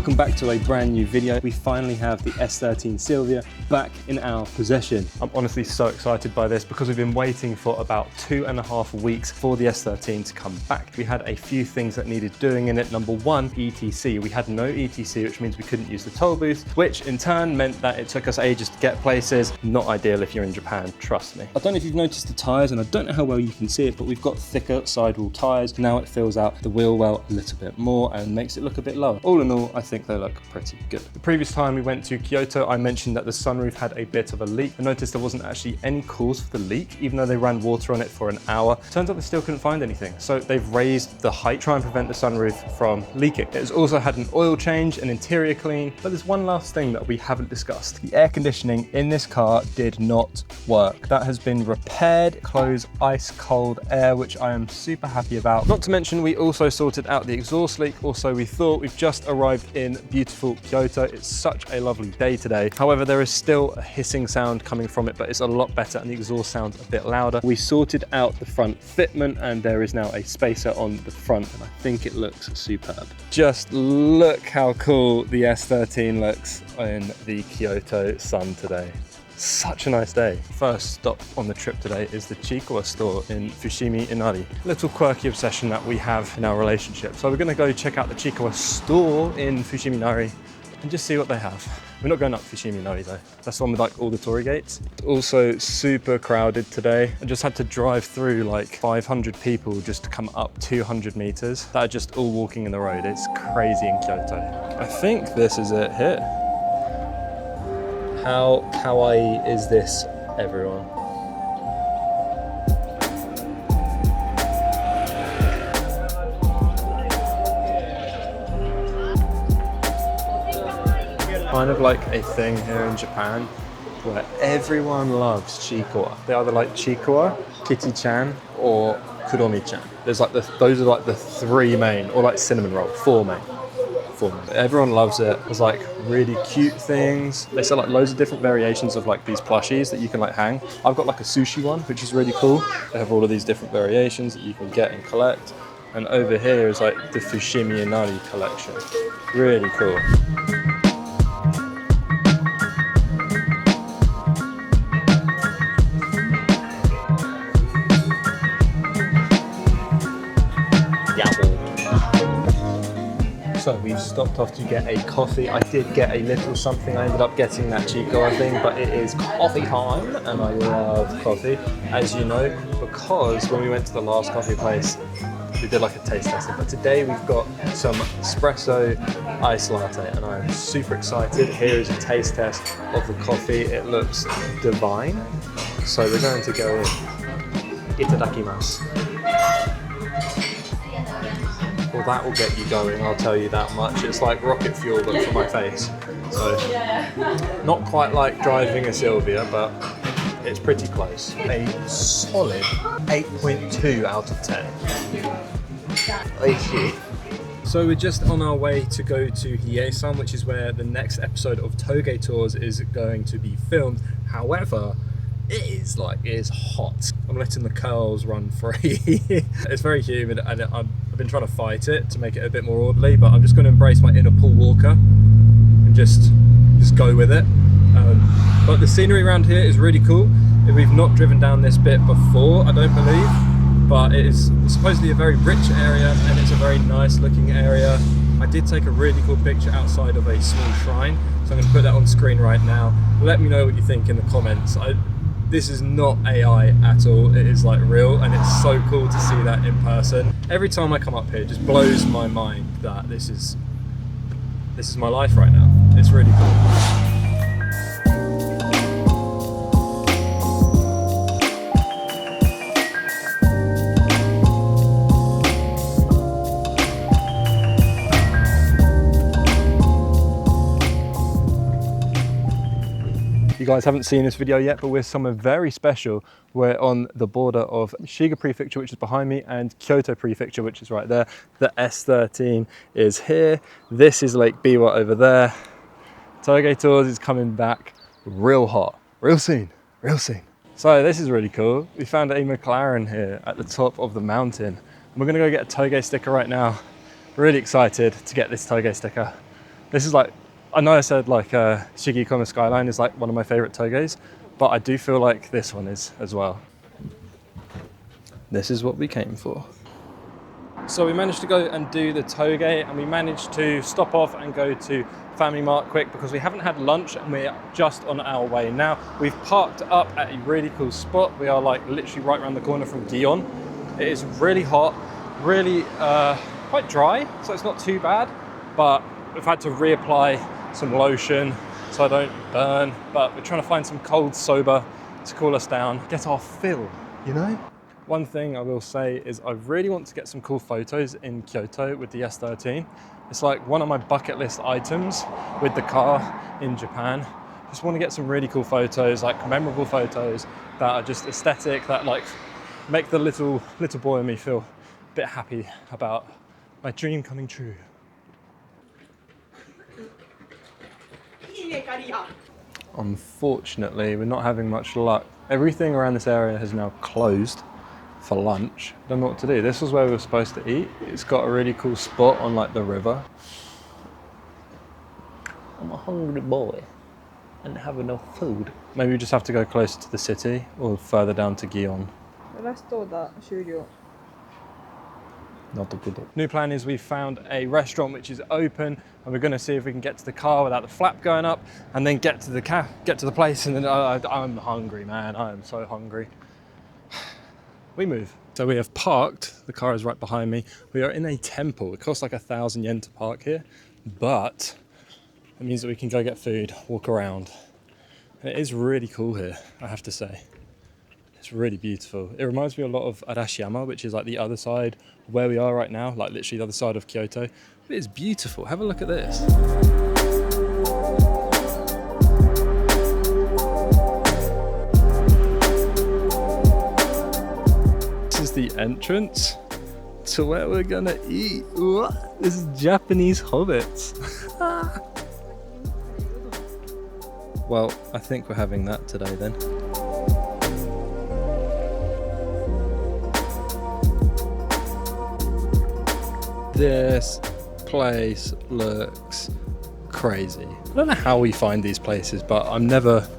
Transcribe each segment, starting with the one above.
Welcome back to a brand new video. We finally have the S13 Silvia back in our possession. I'm honestly so excited by this because we've been waiting for about 2.5 weeks for the S13 to come back. We had a few things that needed doing in it. Number one, ETC. We had no ETC, which means we couldn't use the toll booth, which in turn meant that it took us ages to get places. Not ideal if you're in Japan, trust me. I don't know if you've noticed the tyres, and I don't know how well you can see it, but we've got thicker sidewall tyres. Now it fills out the wheel well a little bit more and makes it look a bit lower. All in all, I think they look pretty good. The previous time we went to Kyoto, I mentioned that the sunroof had a bit of a leak. I noticed there wasn't actually any cause for the leak, even though they ran water on it for an hour. Turns out they still couldn't find anything. So they've raised the height to try and prevent the sunroof from leaking. It has also had an oil change, an interior clean, but there's one last thing that we haven't discussed. The air conditioning in this car did not work. That has been repaired, close ice cold air, which I am super happy about. Not to mention, we also sorted out the exhaust leak, or so we thought. We've just arrived in beautiful Kyoto. It's such a lovely day today. However, there is still a hissing sound coming from it, but it's a lot better and the exhaust sounds a bit louder. We sorted out the front fitment and there is now a spacer on the front, and I think it looks superb. Just look how cool the S13 looks in the Kyoto sun today. Such a nice day. First stop on the trip today is the Chiikawa store in Fushimi, Inari. Little quirky obsession that we have in our relationship. So we're gonna go check out the Chiikawa store in Fushimi, Inari and just see what they have. We're not going up Fushimi, Inari though. That's the one with like all the torii gates. It's also super crowded today. I just had to drive through like 500 people just to come up 200 meters that are just all walking in the road. It's crazy in Kyoto. I think this is it here. How kawaii is this, everyone? Kind of like a thing here in Japan where everyone loves Chiikawa. They either like Chiikawa, Kitty-chan, or Kuromi-chan. There's like those are like the three main, or like cinnamon roll, four main. Everyone loves it. There's like really cute things. They sell like loads of different variations of like these plushies that you can like hang. I've got like a sushi one, which is really cool. They have all of these different variations that you can get and collect. And over here is like the Fushimi Inari collection. Really cool. So we've stopped off to get a coffee. I did get a little something. I ended up getting that Chiikawa thing, but it is coffee time and I love coffee, as you know, because when we went to the last coffee place, we did like a taste testing. But today we've got some espresso ice latte and I'm super excited. Here is a taste test of the coffee. It looks divine. So we're going to go in. Itadakimasu. Well, that will get you going, I'll tell you that much. It's like rocket fuel, but for my face. So, not quite like driving a Silvia, but it's pretty close. A solid 8.2 out of 10. So we're just on our way to go to Hiesan, which is where the next episode of Touge Tours is going to be filmed. However, it is hot. I'm letting the curls run free. It's very humid and I've been trying to fight it to make it a bit more orderly, but I'm just going to embrace my inner Paul Walker and just go with it. But the scenery around here is really cool. We've not driven down this bit before, I don't believe, but it is supposedly a very rich area and it's a very nice looking area. I did take a really cool picture outside of a small shrine, so I'm going to put that on screen right now. Let me know what you think in the comments. This is not AI at all, it is like real, and it's so cool to see that in person. Every time I come up here, it just blows my mind that this is my life right now. It's really cool. You guys haven't seen this video yet, but we're somewhere very special. We're on the border of Shiga Prefecture, which is behind me, and Kyoto Prefecture, which is right there. The S13 is here. This is Lake Biwa over there. Touge Tours is coming back real hot, real soon, real soon. So this is really cool. We found a McLaren here at the top of the mountain. And we're gonna go get a Touge sticker right now. Really excited to get this Touge sticker. This is like, I know I said like Chiikawa Skyline is like one of my favorite Touges, but I do feel like this one is as well. This is what we came for. So we managed to go and do the Touge, and we managed to stop off and go to Family Mart quick because we haven't had lunch and we're just on our way now. We've parked up at a really cool spot. We are like literally right around the corner from Gion. It is really hot, really quite dry, so it's not too bad, but we've had to reapply some lotion so I don't burn, but we're trying to find some cold soba to cool us down, get our fill, you know? One thing I will say is I really want to get some cool photos in Kyoto with the S13. It's like one of my bucket list items with the car in Japan. Just want to get some really cool photos, like memorable photos that are just aesthetic, that like make the little boy in me feel a bit happy about my dream coming true. Unfortunately, we're not having much luck. Everything around this area has now closed for lunch. Don't know what to do. This was where we were supposed to eat. It's got a really cool spot on like the river. I'm a hungry boy and have no food. Maybe we just have to go closer to the city or further down to Gion. New plan is we found a restaurant which is open, and we're going to see if we can get to the car without the flap going up, and then get to the place. And then I'm hungry, man. I am so hungry. We move. So we have parked. The car is right behind me. We are in a temple. It costs like 1,000 yen to park here, but it means that we can go get food, walk around. And it is really cool here, I have to say. It's really beautiful. It reminds me a lot of Arashiyama, which is like the other side where we are right now, like literally the other side of Kyoto. But it's beautiful. Have a look at this. This is the entrance to where we're gonna eat. What? This is Japanese hobbits. Well, I think we're having that today then. This place looks crazy. I don't know how we find these places, but I'm never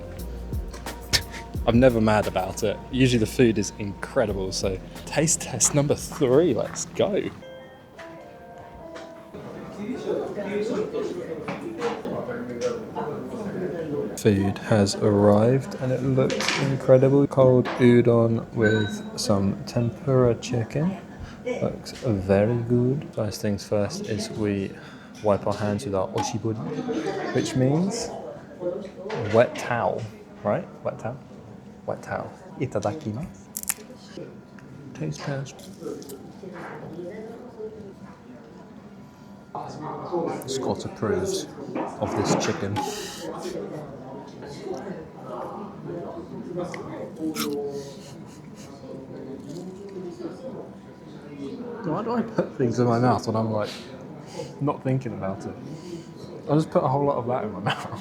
mad about it. Usually the food is incredible, so taste test number 3, let's go. Food has arrived and it looks incredible. Cold udon with some tempura chicken. Looks very good. First things first is we wipe our hands with our oshibori, which means wet towel, right? Wet towel? Wet towel. Itadakimasu. Taste test. Scott approves of this chicken. Why do I put things in my mouth when I'm like not thinking about it? I'll just put a whole lot of that in my mouth.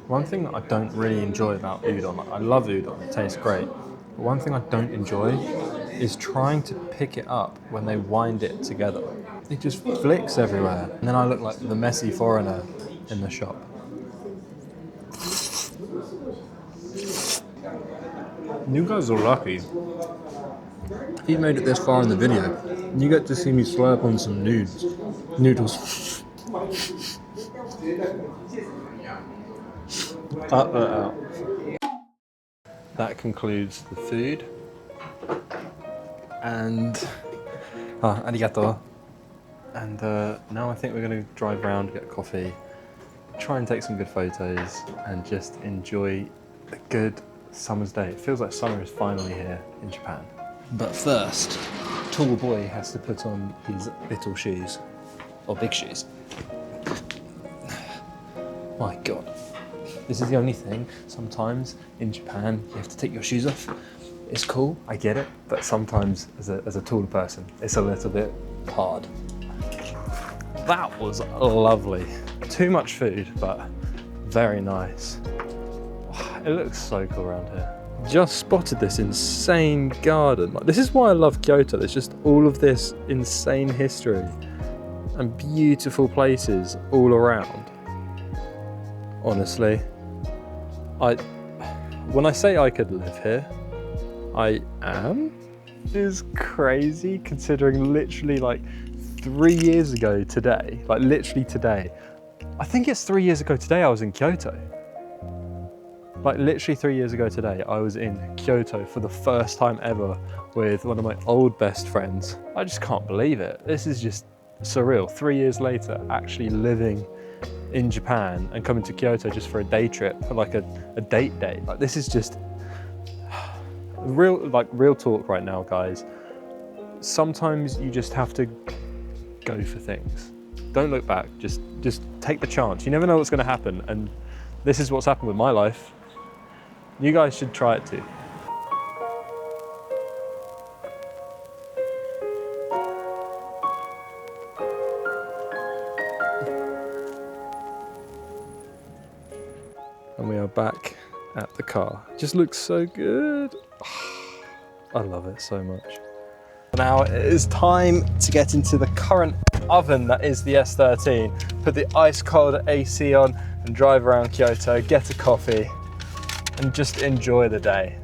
One thing that I don't really enjoy about udon, like I love udon, it tastes great, but one thing I don't enjoy is trying to pick it up when they wind it together. It just flicks everywhere, and then I look like the messy foreigner in the shop. You guys are lucky. You made it this far in the video. You get to see me slurp on some noodles. Cut that out. That concludes the food. And arigato. And now I think we're going to drive around, get a coffee, try and take some good photos, and just enjoy a good summer's day. It feels like summer is finally here in Japan. But first, tall boy has to put on his little shoes, or big shoes. My God, this is the only thing. Sometimes in Japan, you have to take your shoes off. It's cool, I get it, but sometimes as a tall person, it's a little bit hard. That was lovely. Too much food, but very nice. It looks so cool around here. Just spotted this insane garden. Like, this is why I love Kyoto. There's just all of this insane history. and beautiful places all around. Honestly, when I say I could live here, I am. It is crazy considering literally like 3 years ago today, like literally today, I think it's 3 years ago today I was in Kyoto. Like literally 3 years ago today, I was in Kyoto for the first time ever with one of my old best friends. I just can't believe it. This is just surreal. 3 years later, actually living in Japan and coming to Kyoto just for a day trip, like a date day. Like this is just real talk right now, guys. Sometimes you just have to go for things. Don't look back, just take the chance. You never know what's gonna happen, and this is what's happened with my life. You guys should try it too. And we are back at the car. It just looks so good. I love it so much. Now it is time to get into the current oven that is the S13. Put the ice cold AC on and drive around Kyoto, get a coffee, and just enjoy the day.